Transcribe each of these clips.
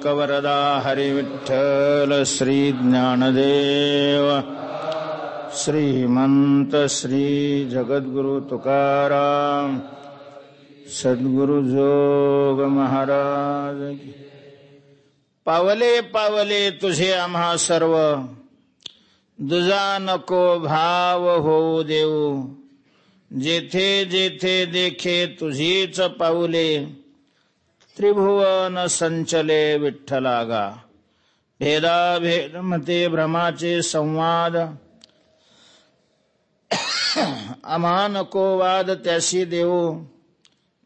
कवरदा हरी विठ्ठल श्री ज्ञानदेव श्रीमंत श्री जगद्गुरु तुकाराम सद्गुरु जोग महाराज. पावले पावले तुझे आम्हा सर्व, दुजा नको भाव होऊ देऊ. जेथे जेथे देखे तुझीच पाऊले, त्रिभुवन संचले विठ्ठलागा. भेदा भेद मते भ्रमाचे संवाद, आम्हा नको वाद त्याशी देऊ.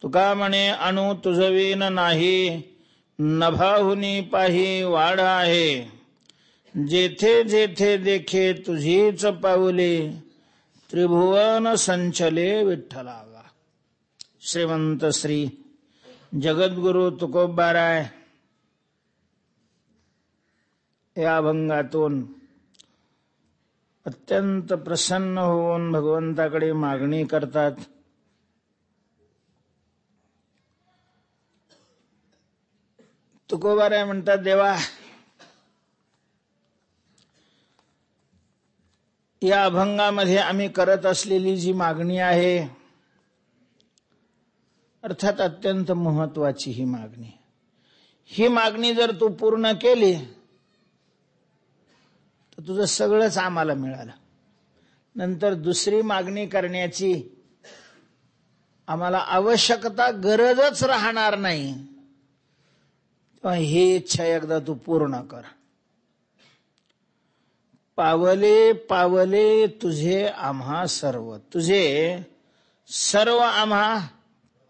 तुका म्हणे अणु तुझवीन नाही, नभाहुनी पाही वाढ आहे. जेथे जेथे देखे तुझीच पाऊले, त्रिभुवन संचले विठ्ठलागा. श्रीमंत श्री जगद्गुरु तुकोबाराय या अभंगातून अत्यंत प्रसन्न होऊन भगवंताकडे मागणी करतात. तुकोबाराय म्हणतात, देवा या अभंगामध्ये आम्ही करत असलेली जी मागणी आहे, अर्थात अत्यंत महत्वाची ही मागणी. ही मागणी जर तू पूर्ण केली तर तुझं सगळंच आम्हाला मिळालं. नंतर दुसरी मागणी करण्याची आम्हाला आवश्यकता गरजच राहणार नाही. ही इच्छा एकदा तू पूर्ण कर. पावले पावले तुझे आम्हा सर्व, तुझे सर्व आम्हा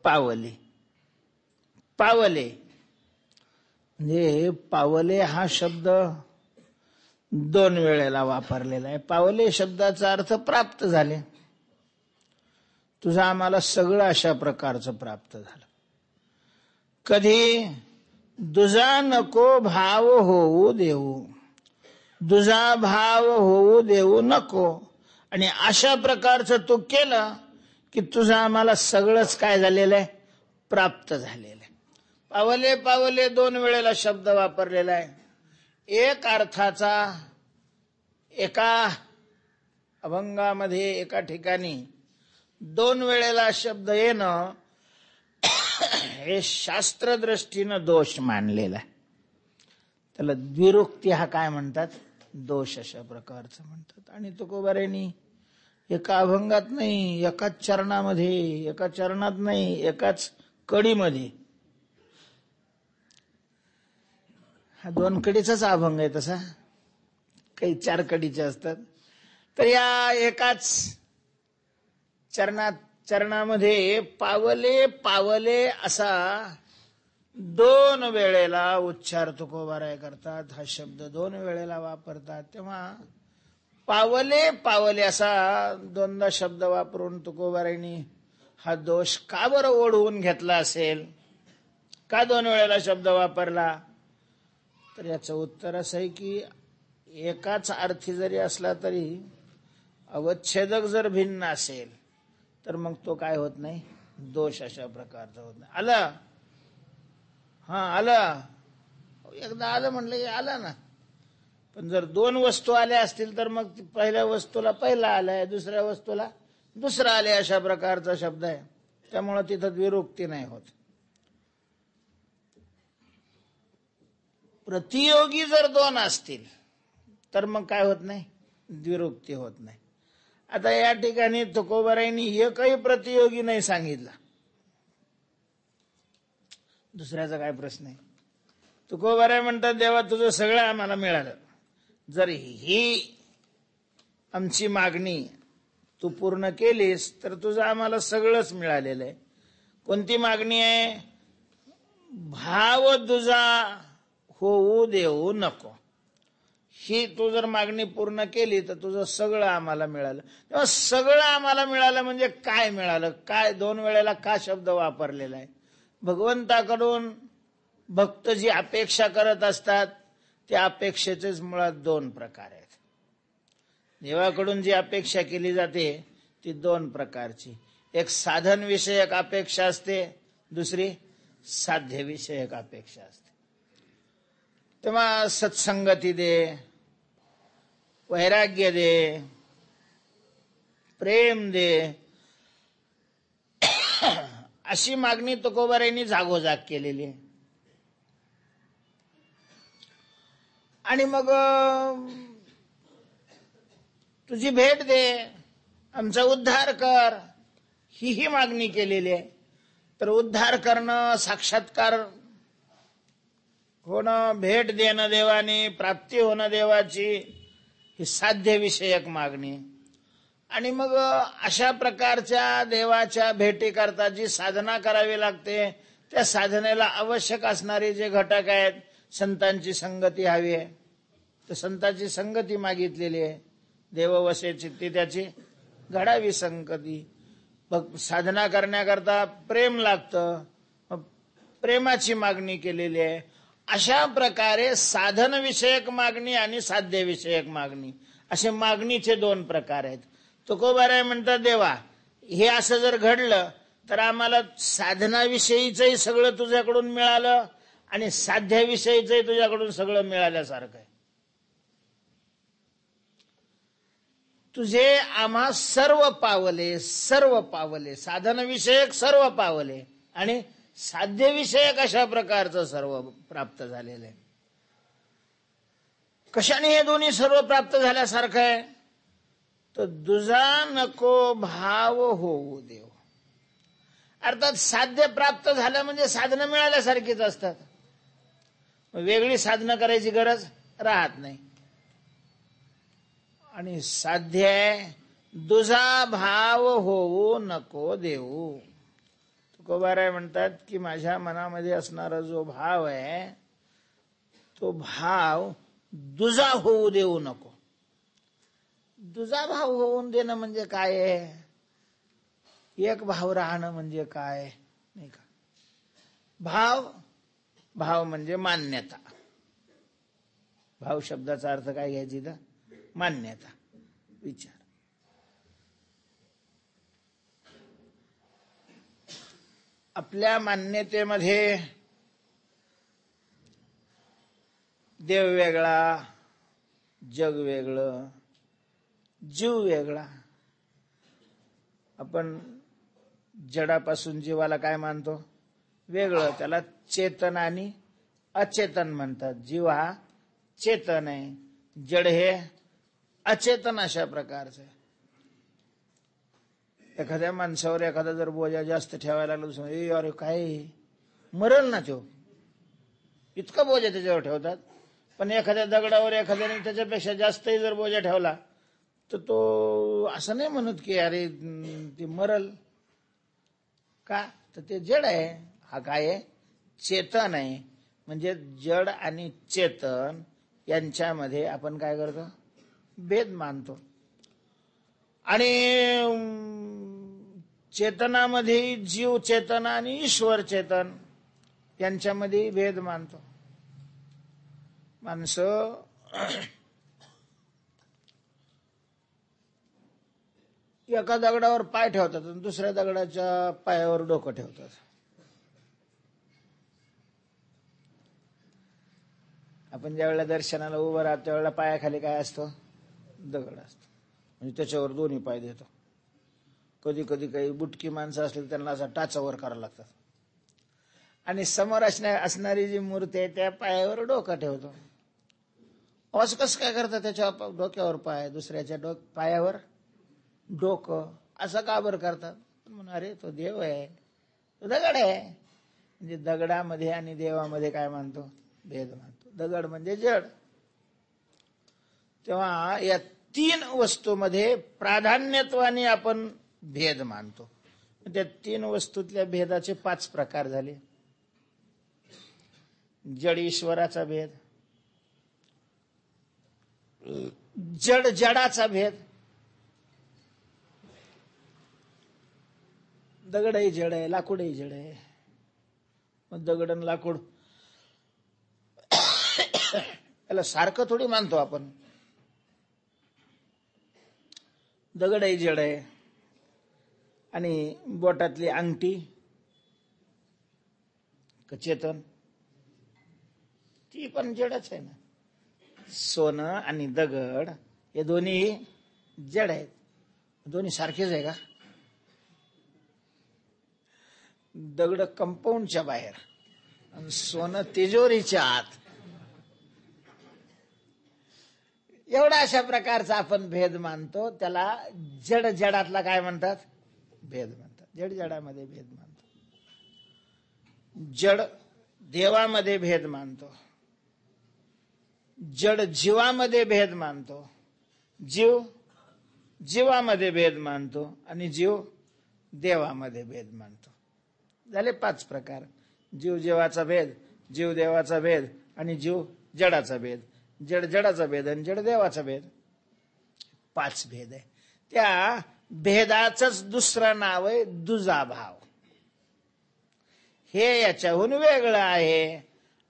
पावले. पावले म्हणजे पावले हा शब्द दोन वेळेला वापरलेला आहे. पावले शब्दाचा अर्थ प्राप्त झाले. तुझं आम्हाला सगळं अशा प्रकारचं प्राप्त झालं. कधी दुजा नको भाव होऊ देऊ, दुजा भाव होऊ देऊ नको. आणि अशा प्रकारचं तू केलं की तुझं आम्हाला सगळंच काय झालेलं आहे, प्राप्त झालेलं आहे. पावले पावले दोन वेळेला शब्द वापरलेला आहे. एक अर्थाचा एका अभंगामध्ये एका ठिकाणी दोन वेळेला शब्द येणं हे शास्त्रदृष्टीनं दोष मानलेला आहे. त्याला द्विरुक्ती हा काय म्हणतात, दोष अशा प्रकारचं म्हणतात. आणि तुकोबारायांनी एका अभंगात नाही, एकाच चरणामध्ये, एका चरणात नाही, एकाच कडीमध्ये, हा दोन कडीचाच अभंग आहे. तसा काही चार कडीचे असतात. तर या एकाच चरणामध्ये पावले पावले असा दोन वेळेला उच्चार तुकोबाराय करतात. हा शब्द दोन वेळेला वापरतात. तेव्हा पावले पावले असा दोनदा शब्द वापरून तुकोबारायांनी हा दोष का बरं ओढवून घेतला असेल, का दोन वेळेला शब्द वापरला, तर याचं उत्तर असं आहे की एकाच अर्थी जरी असला तरी अवच्छेदक जर भिन्न असेल तर मग तो काय होत नाही, दोष अशा प्रकारचा होत नाही. आलं, हा आलं, एकदा आलं म्हणलं की आलं ना. पण जर दोन वस्तू आल्या असतील तर मग पहिल्या वस्तूला पहिला आलाय, दुसऱ्या वस्तूला दुसरा आले, अशा प्रकारचा शब्द आहे. त्यामुळे तिथं द्विरुक्ती नाही होत. प्रतियोगी जर दोन असतील तर मग काय होत नाही, द्विरुक्ती होत नाही. आता या ठिकाणी तुकोबारायांनी एकही प्रतियोगी नाही सांगितला. दुसऱ्याचा काय प्रश्न आहे. तुकोबाराय म्हणतात, देवा तुझं सगळं आम्हाला मिळालं. जर ही आमची मागणी तू पूर्ण केलीस तर तुझं आम्हाला सगळंच मिळालेलं आहे. कोणती मागणी आहे, भाव तुझा होऊ देऊ नको. ही तू जर मागणी पूर्ण केली तर तुझं सगळं आम्हाला मिळालं. तेव्हा सगळं आम्हाला मिळालं म्हणजे काय मिळालं, काय दोन वेळेला का शब्द वापरलेला आहे. भगवंताकडून भक्त जी अपेक्षा करत असतात त्या अपेक्षेचेच मुळात दोन प्रकार आहेत. देवाकडून जी अपेक्षा केली जाते ती दोन प्रकारची. एक साधन विषयक अपेक्षा असते, दुसरी साध्य विषयक अपेक्षा असते. तेव्हा सत्संगती दे, वैराग्य दे, प्रेम दे, अशी मागणी तुकोबारायांनी जागोजाग केलेली आहे. आणि मग तुझी भेट दे, आमचा उद्धार कर, ही मागणी केलेली आहे. तर उद्धार करणं, साक्षात्कार होणं, भेट देणं देवाने, प्राप्ती होणं देवाची, ही साध्यविषयक मागणी. आणि मग अशा प्रकारच्या देवाच्या भेटीकरता जी साधना करावी लागते, त्या साधनेला आवश्यक असणारे जे घटक आहेत, संतांची संगती हवी आहे. तर संतांची संगती मागितलेली आहे. देव वसे चित्ती त्याची घडावी संगती. साधना करण्याकरता प्रेम लागतं, प्रेमाची मागणी केलेली आहे. अशा प्रकारे साधनविषयक मागणी आणि साध्यविषयक मागणी असे मागणीचे दोन प्रकार आहेत. तुकोबाराय म्हणतात, देवा हे असं जर घडलं तर आम्हाला साधनाविषयीचंही सगळं तुझ्याकडून मिळालं आणि साध्याविषयीचंही तुझ्याकडून सगळं मिळाल्यासारखं आहे. तुझे आम्हा सर्व पावले, सर्व पावले, साधनविषयक सर्व पावले आणि साध्यविषयक अशा प्रकारचं सर्व प्राप्त झालेलं आहे. कशाने हे दोन्ही सर्व प्राप्त झाल्यासारखं आहे? तर दुजा नको भाव होऊ देव. अर्थात साध्य प्राप्त झालं म्हणजे साधनं मिळाल्यासारखीच असतात, वेगळी साधनं करायची गरज राहत नाही. आणि साध्य आहे दुजा भाव होऊ नको देऊ. तुकोबाराय म्हणतात की माझ्या मनामध्ये असणारा जो भाव आहे तो भाव दुजा होऊ देऊ नको. दुजा भाव होऊन देणं म्हणजे काय आहे? एक भाव राहणं म्हणजे काय, नाही का? भाव म्हणजे मान्यता. भाव शब्दाचा अर्थ काय घ्यायची तर मान्यता, विचार. आपल्या मान्यतेमध्ये देव वेगळा, जग वेगळं, जीव वेगळा. आपण जडापासून जीवाला काय मानतो? वेगळं. त्याला चेतन आणि अचेतन म्हणतात. जीव हा चेतन आहे, जड हे अचेतन अशा प्रकारचं आहे. एखाद्या माणसावर एखादा जर बोजा जास्त ठेवायला लागलो, अरे काय मरल ना तो, इतका बोजा त्याच्यावर ठेवतात. पण एखाद्या दगडावर एखाद्याने त्याच्यापेक्षा जास्तही जर बोजा ठेवला तर तो असं नाही म्हणत की अरे ते मरल का, तर ते जड आहे. हा काय आहे? चेतन आहे. म्हणजे जड आणि चेतन यांच्यामध्ये आपण काय करतो? भेद मानतो. आणि चेतनामध्ये जीव चेतन आणि ईश्वर चेतन यांच्यामध्ये भेद मानतो. माणसं एका दगडावर पाय ठेवतात आणि दुसऱ्या दगडाच्या पायावर डोकं ठेवतात. आपण ज्या वेळेला दर्शनाला उभं राहतो त्यावेळेला पायाखाली काय असतो? दगड असतो. म्हणजे त्याच्यावर दोन्ही पाय देतो. कधी कधी काही बुटकी माणसं असली त्यांना असा टाचावर करावं लागतात. आणि समोर असणारी जी मूर्ती आहे त्या पायावर डोकं ठेवतो. असं कसं काय करतात? त्याच्या डोक्यावर पाय, दुसऱ्याच्या पायावर डोकं, असं का बरं करतात? म्हणून अरे तो देव आहे, तो दगड आहे. म्हणजे दगडामध्ये आणि देवामध्ये काय मानतो? भेद मानतो. दगड म्हणजे जड. तेव्हा या तीन वस्तूमध्ये प्राधान्यत्वाने आपण भेद मानतो. त्या तीन वस्तूतल्या भेदाचे 5 प्रकार झाले. जड ईश्वराचा भेद, जड जडाचा भेद, दगडही जड आहे, लाकूडही जड आहे. मग दगड आणि लाकूड याला सारखं थोडी मानतो आपण. दगडही जड आहे आणि बोटातली अंगठी चेतन ती पण जडच आहे ना. सोनं आणि दगड हे दोन्ही जड आहेत. दोन्ही सारखेच आहे का? दगड कंपाऊंडच्या बाहेर आणि सोनं तिजोरीच्या आत. एवढा अशा प्रकारचा आपण भेद मानतो. त्याला जड जडातला काय म्हणतात? भेद म्हणतात. जड जडामध्ये भेद मानतो. जड देवामध्ये भेद मानतो, जड जीवामध्ये भेद मानतो, जीव जीवामध्ये भेद मानतो आणि जीव देवामध्ये भेद मानतो. झाले 5 प्रकार. जीव जीवाचा भेद, जीव देवाचा भेद आणि जीव जडाचा भेद. जड जडाचा भेद आणि जड देवाचा भेद. 5 भेद आहे. त्या भेदाचंच दुसरं नाव आहे दुजाभाव. हे याच्याहून वेगळं आहे.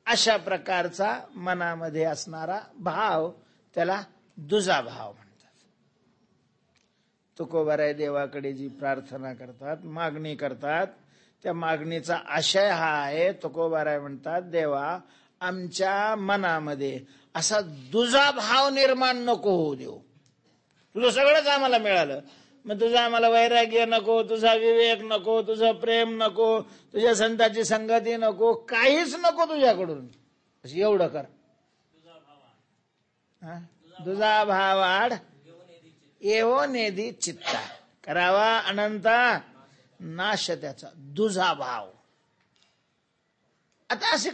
अशा प्रकारचा मनामध्ये असणारा भाव त्याला दुजाभाव म्हणतात. तुकोबाराय देवाकडे जी प्रार्थना करतात, मागणी करतात, त्या मागणीचा आशय हा आहे. तुकोबाराय म्हणतात, देवा आमच्या मनामध्ये असा दुजाभाव निर्माण नको होऊ देऊ. तुझं सगळंच आम्हाला मिळालं, मग तुझं आम्हाला वैराग्य नको, तुझा विवेक नको, तुझं प्रेम नको, तुझ्या संतांची संगती नको, काहीच नको तुझ्याकडून. एवढं कर. दुजा भावाड एवो नेदी चित्ता, करावा अनंता नाश त्याचा दुजा भाव. आता असे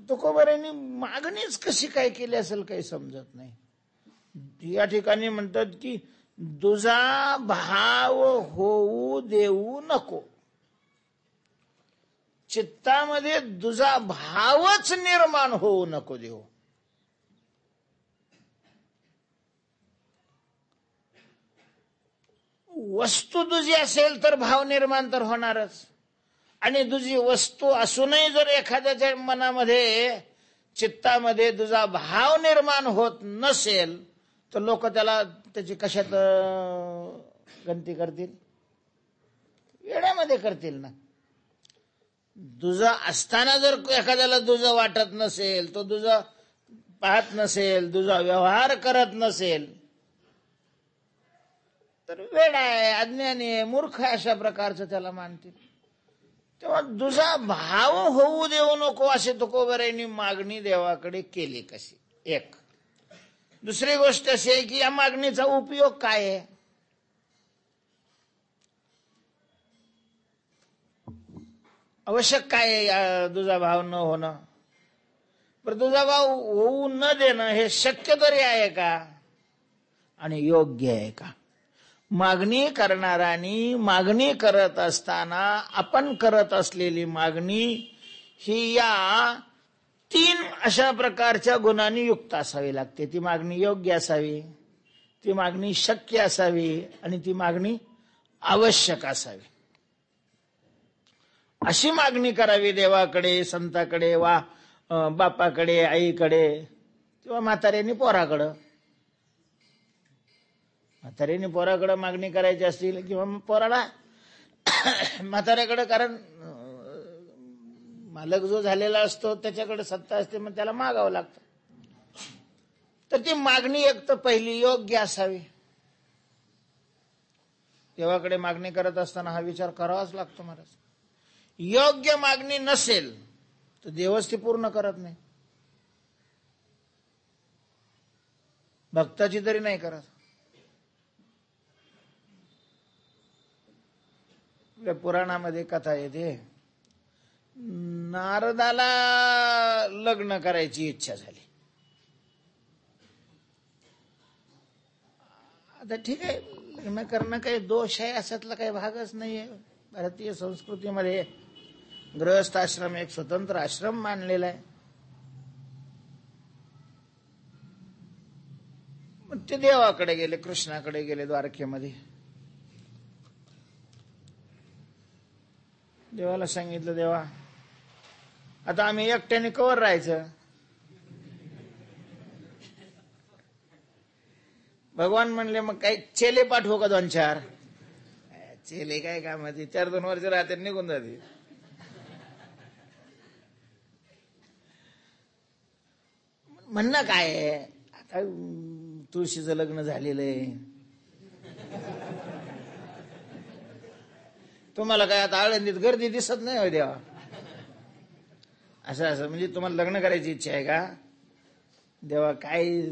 तुकोबारायांनी मागणीच कशी काय केली असेल काही समजत नाही. या ठिकाणी म्हणतात की दुजा भाव होऊ देऊ नको. चित्तामध्ये दुजा भावच निर्माण होऊ नको देऊ. वस्तू दुजी असेल तर भाव निर्माण तर होणारच. आणि दुजी वस्तू असूनही जर एखाद्याच्या मनामध्ये चित्तामध्ये दुजा भाव निर्माण होत नसेल तर लोक त्याला त्याची कशात गणती करतील? वेड्यामध्ये करतील ना. दुजा असताना जर एखाद्याला दुजा वाटत नसेल, तो दुजा पाहत नसेल, दुजा व्यवहार करत नसेल तर वेडा आहे, अज्ञानी आहे, मूर्ख आहे, अशा प्रकारचं त्याला मानतील. तेव्हा दुजा भाव होऊ देऊ नको असे तुकोबारायांनी मागणी देवाकडे केली कशी? एक. दुसरी गोष्ट अशी आहे की या मागणीचा उपयोग काय आहे? आवश्यक काय आहे या दुजाभाव न होणं? पण दुजाभाव होऊ न देणं हे शक्य तरी आहे का आणि योग्य आहे का? मागणी करणाऱ्यांनी मागणी करत असताना आपण करत असलेली मागणी ही या 3 अशा प्रकारच्या गुणांनी युक्त असावी लागते. ती मागणी योग्य असावी, ती मागणी शक्य असावी आणि ती मागणी आवश्यक असावी. अशी मागणी करावी देवाकडे, संताकडे, वा बापाकडे, आईकडे किंवा म्हाताऱ्यांनी पोराकडं. म्हाताऱ्यांनी पोराकडे मागणी करायची असतील किंवा पोराला म्हाताऱ्याकडे, कारण मालक जो झालेला असतो त्याच्याकडे सत्ता असते, मग त्याला मागावं लागतं. तर ती मागणी एक तर पहिली योग्य असावी. देवाकडे मागणी करत असताना हा विचार करावाच लागतो महाराज. योग्य मागणी नसेल तर देवच ती पूर्ण करत नाही, भक्ताची तरी नाही करत. पुराणामध्ये कथा येते, नारदाला लग्न करायची इच्छा झाली. आता ठीक आहे, लग्न करणं काही दोष आहे असातला काही भागच नाहीये. भारतीय संस्कृतीमध्ये गृहस्थ आश्रम एक स्वतंत्र आश्रम मानलेला आहे. ते देवाकडे गेले, कृष्णाकडे गेले द्वारकेमध्ये. देवाला सांगितलं, देवा आता आम्ही एकट्याने कवर राहायचं. भगवान म्हणले, मग काही चेले पाठवू का 2-4? चेले काय कामाची, 4-2 वर्ष राहते निघून जाते. म्हणणं काय आहे, आता तुळशीचं लग्न झालेलं आहे, तुम्हाला काय आता आळंदीत गर्दी दिसत नाही हो देवा? असं म्हणजे तुम्हाला लग्न करायची इच्छा आहे का? देवा काय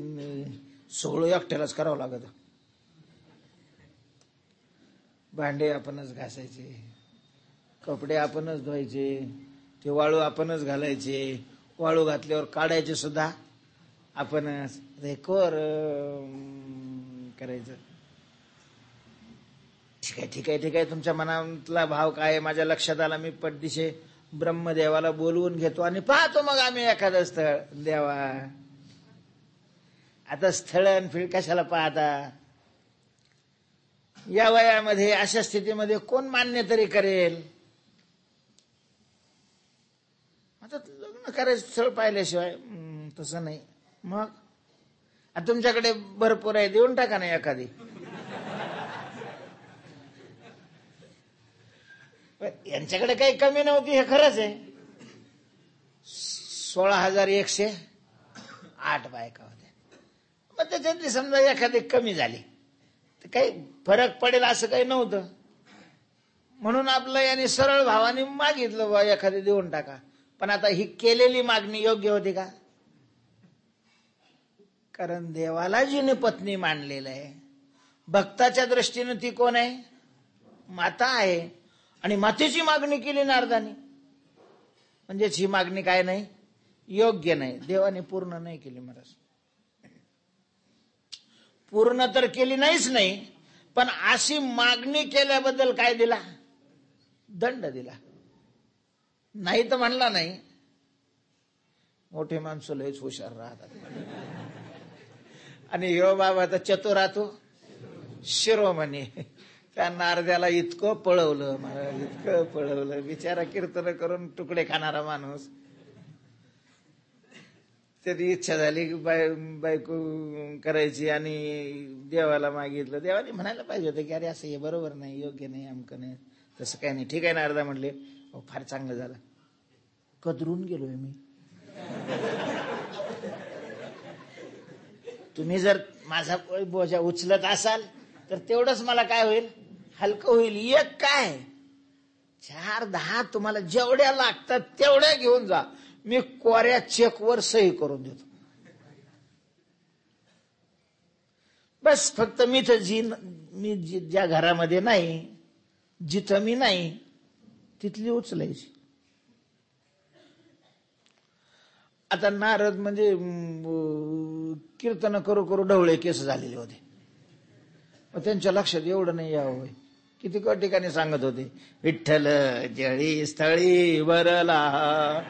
सोहळं एकट्यालाच करावं लागत. भांडे आपणच घासायचे, कपडे आपणच धुवायचे, ते वाळू आपणच घालायचे, वाळू घातल्यावर काढायचे सुद्धा आपणच. रेकोर करायचं. ठीक आहे ठीक आहे ठीक आहे, तुमच्या मनातला भाव काय माझ्या लक्षात आला. मी पटदिशे ब्रह्मदेवाला बोलवून घेतो आणि पाहतो मग आम्ही एखादं स्थळ. देवा आता स्थळ आणि फिळ कशाला पाहता? या वयामध्ये अशा स्थितीमध्ये कोण मान्य तरी करेल? आता लग्न करायचं स्थळ पाहिल्याशिवाय तसं नाही. मग तुमच्याकडे भरपूर आहे, देऊन टाका ना एखादी. यांच्याकडे काही कमी नव्हती हे खरंच आहे. 16,108 बायका होत्या. मग त्याच्यातली समजा एखादी कमी झाली तर काही फरक पडेल असं काही नव्हतं. म्हणून आपलं याने सरळ भावाने मागितलं बा एखादी देऊन टाका. पण आता ही केलेली मागणी योग्य होती का? कारण देवाला जिने पत्नी मानलेलं आहे, भक्ताच्या दृष्टीनं ती कोण आहे? माता आहे. आणि मातेची मागणी केली नारदाने, म्हणजेच ही मागणी काय नाही, योग्य नाही. देवाने पूर्ण नाही केली महाराज. पूर्ण तर केली नाहीच नाही, पण अशी मागणी केल्याबद्दल काय दिला? दंड दिला. नाही तर म्हणला नाही. मोठे माणसं लयच हुशार राहतात. आणि ह्यो बाबा तर चतुर राहतो शिरोमणी. त्या नारद्याला इतकं पळवलं महाराज, इतकं पळवलं. बिचारा कीर्तन करून तुकडे खाणारा माणूस. त्याची इच्छा झाली की बायको करायची आणि देवाला मागितलं. देवाने म्हणायला पाहिजे होतं की अरे असं हे बरोबर नाही, योग्य नाही, अमकं नाही. तसं काही नाही. ठीक आहे नारदा म्हटले, फार चांगलं झालं, कदरून गेलोय मी. तुम्ही जर माझा बोजा उचलत असाल तर तेवढंच मला काय होईल, हलकं होईल. एक काय 4-10 तुम्हाला जेवढ्या लागतात तेवढ्या घेऊन जा, मी कोऱ्या चेकवर सही करून देतो. बस फक्त मी ज्या घरामध्ये नाही, जिथं मी नाही, तिथली उचलायची. आता नारद म्हणजे कीर्तन करू करू ढवळे केस झालेले होते. मग त्यांच्या लक्षात एवढं नाही यावं. किती ठिकाणी सांगत होते, विठ्ठल जळी स्थळी वरला.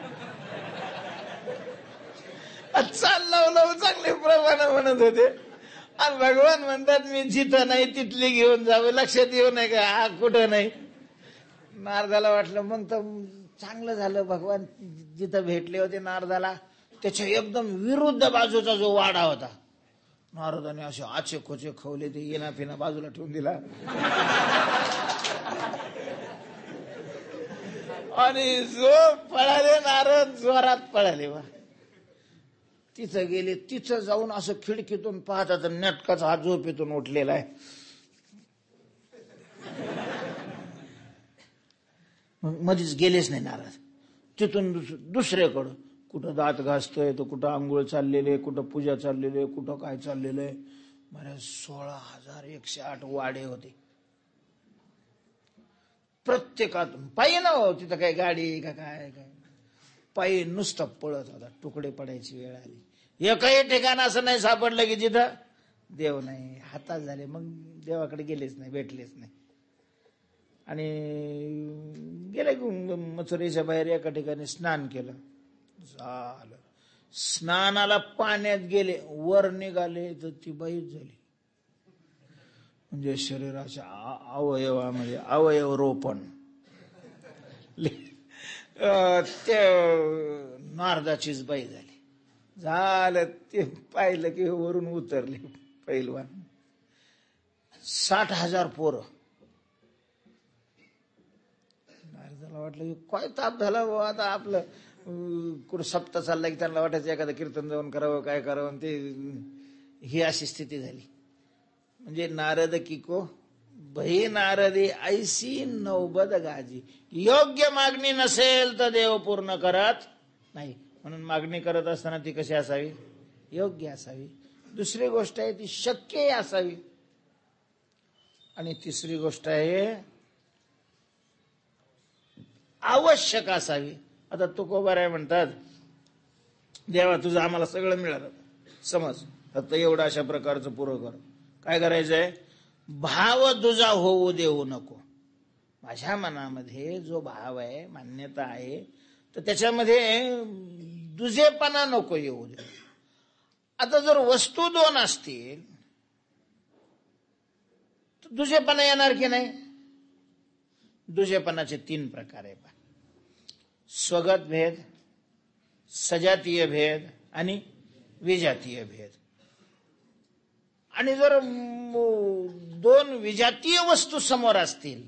चाललं चांगले प्रमाणे म्हणत होते. आणि भगवान म्हणतात मी जिथं नाही तिथली घेऊन जावं. लक्षात येऊ नये का हा कुठं नाही. नारदाला वाटलं मग तर चांगलं झालं. भगवान जिथं भेटले होते नारदाला त्याच्या एकदम विरुद्ध बाजूचा जो वाडा होता, नारदाने असे आचे खोचे खवले, ते येणा फिना बाजूला ठेवून दिला. आणि जो पळाले नारद, जोरात पळाले. वा तिथं गेले. तिथं जाऊन असं खिडकीतून पाहता तर नेटकाचा हा झोपेतून उठलेला आहे. मध्येच गेलेच नाही नारद. तिथून दुसऱ्याकडं कुठं दात घासतोय, तर कुठं आंघोळ चाललेले, कुठं पूजा चाललेले, कुठं काय चाललेलं आहे. मला 16,108 वाडे होते. प्रत्येकातून पायी ना हो, तिथं काय गाडी का काय काय, पायी नुसतं पळत होता. तुकडे पडायची वेळ आली. एकही ठिकाण असं नाही सापडलं की जिथं देव नाही. हातात झाले. मग देवाकडे गेलेच नाही, भेटलेच नाही. आणि गेले मथुरेच्या बाहेर एका ठिकाणी स्नान केलं. झालं. स्नानाला पाण्यात गेले, वर निघाले तर ती बाईच झाली. म्हणजे शरीराच्या अवयवामध्ये अवयव रोपण. ते नारदाचीच बाई झाली. झालं. ते पाहिलं की वरून उतरले पैलवान. 60,000 पोरं. नारदाला वाटलं की काय ताप झाला बाबा, आता आपलं कुठं सप्ताह चालला की त्यांना वाटायचं एखादं कीर्तन जाऊन करावं, काय करावं, ते ही अशी स्थिती झाली. म्हणजे नारद किको भई नारदी ऐसी नौबद गाजी. योग्य मागणी नसेल तर देव पूर्ण करत नाही. म्हणून मागणी करत असताना ती कशी असावी? योग्य असावी. दुसरी गोष्ट आहे ती शक्य असावी. आणि तिसरी गोष्ट आहे आवश्यक असावी. आता तुकोबाराय म्हणतात, देवा तुझं आम्हाला सगळं मिळालं, समज फक्त एवढं अशा प्रकारचं पुरं कर. काय करायचंय? भाव तुझा होऊ देऊ नको. माझ्या मनामध्ये जो भाव आहे, मान्यता आहे, तर त्याच्यामध्ये दुजेपणा नको येऊ दे. आता जर वस्तू दोन असतील तर दुजेपणा येणार की नाही? दुजेपणाचे 3 प्रकार आहे. स्वगत भेद, सजातीय भेद आणि विजातीय भेद. आणि जर 2 विजातीय वस्तू समोर असतील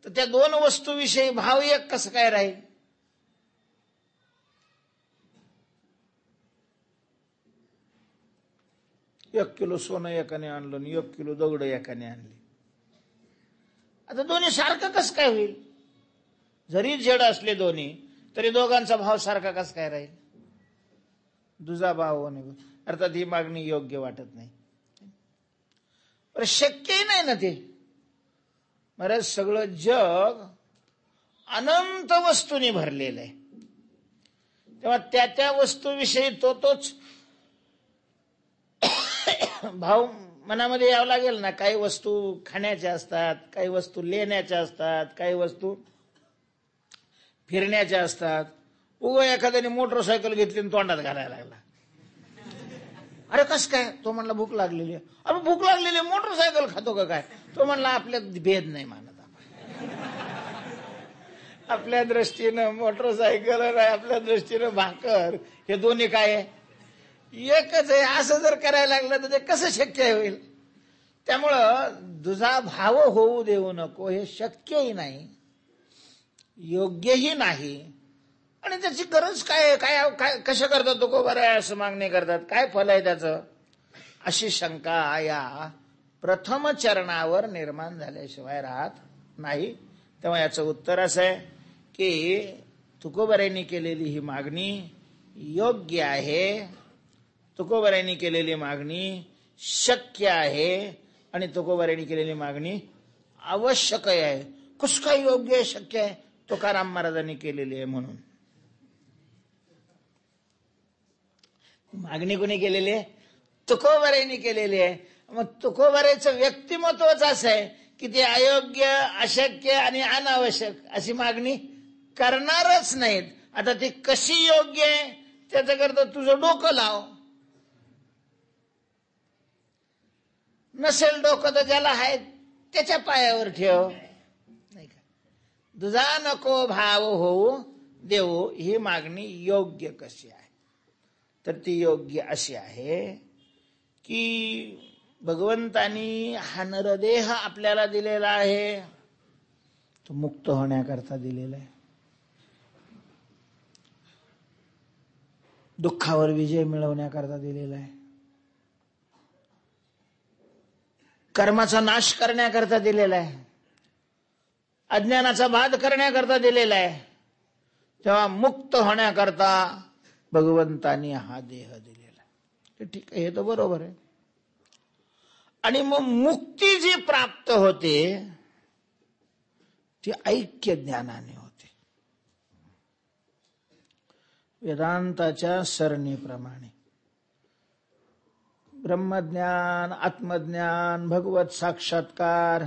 तर त्या 2 वस्तूविषयी भाव एक कसं काय राहील? एक किलो सोनं एकाने आणलं आणि 1 किलो दगड एकाने आणली. आता दोन्ही सारखं कसं काय होईल? जरी जड असले दोन्ही तरी दोघांचा भाव सारखा कसं काय राहील? दुजा भाव होणे. अर्थात ही मागणी योग्य वाटत नाही. पण शक्यही नाही ना ते. महाराज सगळं जग अनंत वस्तूंनी भरलेलं आहे. तेव्हा त्या वस्तूविषयी तोच भाव मनामध्ये यावं लागेल ना. काही वस्तू खाण्याच्या असतात, काही वस्तू लेण्याच्या असतात, काही वस्तू फिरण्याच्या असतात. एखाद्याने मोटरसायकल घेतली आणि तोंडात घालायला लागला. अरे कस काय? तो म्हणला भूक लागलेली. अरे भूक लागलेली मोटरसायकल खातो का काय? तो म्हणला आपल्यात भेद नाही मानत आपण. आपल्या दृष्टीनं मोटरसायकल आणि आपल्या दृष्टीनं भाकर हे दोन्ही काय आहे? एकच आहे. असं जर करायला लागलं तर ते कसं शक्य होईल? त्यामुळं दुजा भाव होऊ देऊ नको. हे शक्यही नाही, योग्यही नाही. आणि त्याची गरज काय? काय काय कसं करतात तो बरं असं मागणी करतात? काय फल आहे त्याचं? अशी शंका या प्रथम चरणावर निर्माण झाल्याशिवाय राहत नाही. तेव्हा याचं उत्तर असं आहे की तुकोबारायांनी केलेली ही मागणी योग्य आहे, तुकोबारायांनी केलेली मागणी शक्य आहे आणि तुकोबारायांनी केलेली मागणी आवश्यक आहे. कसं काय योग्य आहे, शक्य आहे? तुकाराम महाराजांनी केलेली आहे म्हणून. मागणी कोणी केलेली आहे? तुकोबारायांनी केलेली आहे. मग तुकोबारायचं व्यक्तिमत्वच असं आहे की ते अयोग्य, अशक्य आणि अनावश्यक अशी मागणी करणारच नाहीत. आता ती कशी योग्य आहे त्याच्याकरता तुझं डोकं लाव. नसेल डोकं तर ज्याला आहे त्याच्या पायावर ठेव, नाही का? तुझा नको भाव होऊ देऊ ही मागणी योग्य कशी आहे? तर ती योग्य अशी आहे की भगवंतानी हा नरदेह आपल्याला दिलेला आहे, तो मुक्त होण्याकरता दिलेला आहे. दुःखावर विजय मिळवण्याकरता दिलेला आहे, कर्माचा नाश करण्याकरता दिलेला आहे, अज्ञानाचा बाध करण्याकरता दिलेला आहे. तेव्हा मुक्त होण्याकरता भगवंतानी हा देह दिलेला आहे. ठीक आहे, हे तर बरोबर आहे. आणि मग मुक्ती जी प्राप्त होते ती ऐक्य ज्ञानाने होते, वेदांताच्या सरणीप्रमाणे. ब्रह्मज्ञान, आत्मज्ञान, भगवत साक्षात्कार,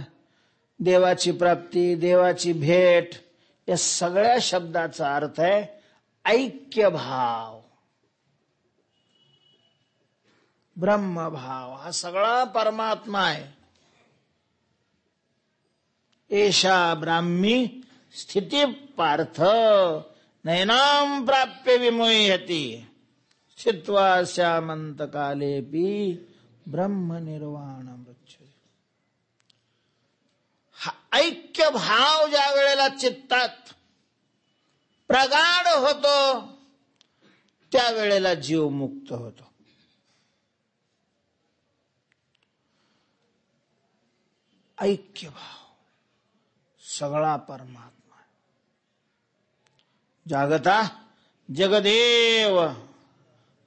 देवाची प्राप्ती, देवाची भेट, या सगळ्या शब्दाचा अर्थ आहे ऐक्य भाव, ब्रह्मभाव. हा सगळा परमात्मा आहे. एषा ब्राह्मी स्थिती पार्थ नैनाम प्राप्य विमुह्यति चित्वा श्यामंत कालेपि ब्रह्म निर्वाण मृच्छते. हा ऐक्य भाव ज्या वेळेला चित्तात प्रगाढ होतो त्यावेळेला जीव मुक्त होतो. ऐक्यभाव सगळा परमात्मा. जागता जगदेव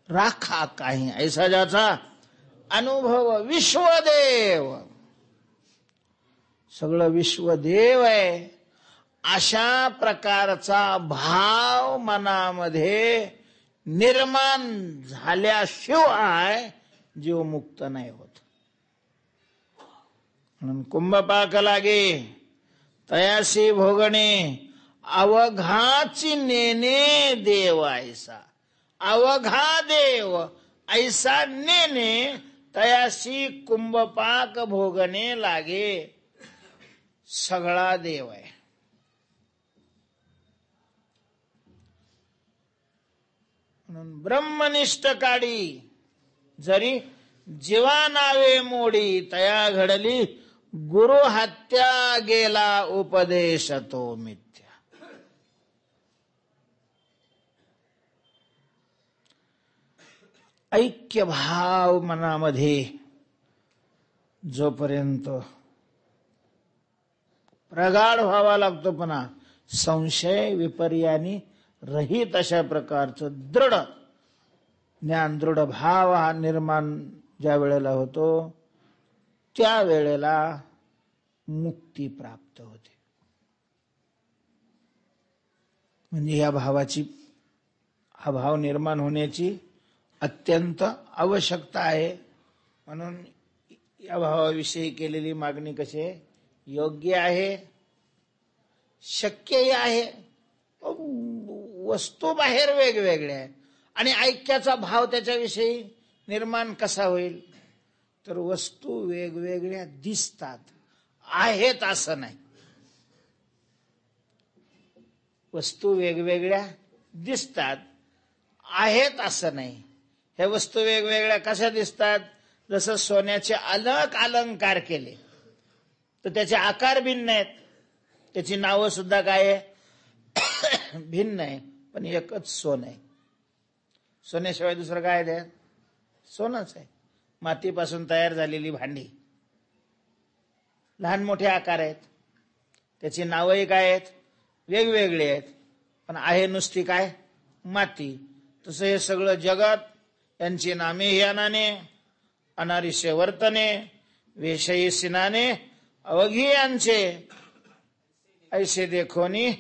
राखा काही, ऐसा ज्याचा अनुभव विश्वदेव. सगळं विश्वदेव आहे अशा प्रकारचा भाव मनामध्ये निर्माण झाल्याशिवाय जीव मुक्त नाही होत. म्हणून कुंभपाक लागे तयासी भोगणे अवघाची नेने देव ऐसा. अवघा देव ऐसा नेने तयासी कुंभपाक भोगणे लागे. सगळा देव आहे. म्हणून ब्रह्मनिष्ठ काढी जरी जीवा नावे मोडी, तया घडली गुरु हत्या गेला उपदेश तो मिथ्या. ऐक्य भाव मनामध्ये जोपर्यंत प्रगाढ व्हावा लागतो, पुन्हा संशय विपर्यानी रहित अशा प्रकारचं दृढ ज्ञान, दृढ भाव हा निर्माण ज्या वेळेला होतो त्या वेळेला मुक्ती प्राप्त होते. म्हणजे या भावाची, हा भाव निर्माण होण्याची अत्यंत आवश्यकता आहे. म्हणून या भावाविषयी केलेली मागणी कशी योग्य आहे, शक्यही आहे. वस्तू बाहेर वेगवेगळ्या आहेत आणि ऐक्याचा भाव त्याच्याविषयी निर्माण कसा होईल, तर वस्तू वेगवेगळ्या दिसतात, आहेत असं नाही. वस्तू वेगवेगळ्या दिसतात, आहेत असं नाही. ह्या वस्तू वेगवेगळ्या कशा दिसतात, जसं सोन्याचे अनेक अलंकार केले तर त्याचे आकार भिन्न आहेत, त्याची नावं सुद्धा काय आहे भिन्न आहे, पण एकच सोन आहे. सोन्याशिवाय दुसरं काय आहे, सोनच आहे. मातीपासून तयार झालेली भांडी लहान मोठे आकार आहेत, त्याची नावंही काय आहेत वेगवेगळी आहेत, पण आहे नुसती काय माती. तसं हे सगळं जगत, यांची नामे ह्यानाने, अनारिष्य वर्तने, वेशयी सिनाने अवघी यांचे, ऐसे देखोनी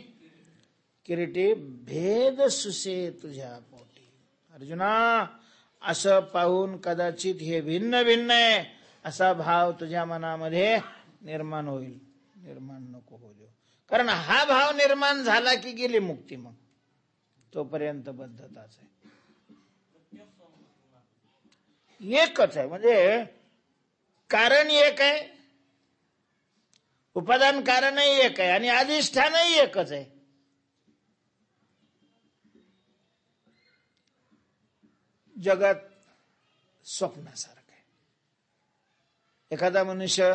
किरीटी भेद सुसे तुझ्या पोटी. अर्जुना, असं पाहून कदाचित हे भिन्न भिन्न आहे असा भाव तुझ्या मनामध्ये निर्माण होईल. निर्माण नको होऊ देऊ, कारण हा भाव निर्माण झाला की गेली मुक्ती. मग तोपर्यंत बद्धताच आहे. एकच आहे, म्हणजे कारण एक आहे, उपादान कारणही एक आहे आणि अधिष्ठानही एकच आहे. जगत स्वप्नासारखं आहे. एखादा मनुष्य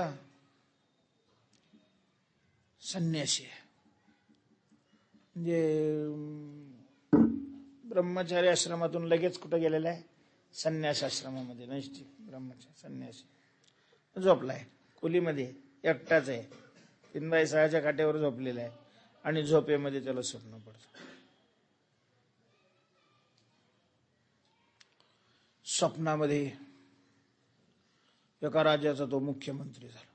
संन्यासी आहे, म्हणजे ब्रह्मचारी आश्रमातून लगेच कुठं गेलेला आहे, संन्यास आश्रमामध्ये. नैष्ठिक ब्रह्मचारी संन्यासी झोपलाय खोलीमध्ये, एकटाच आहे, 3x6 काट्यावर झोपलेला आहे आणि झोपेमध्ये त्याला स्वप्न पडतं. स्वप्नामध्ये एका राज्याचा तो मुख्यमंत्री झाला.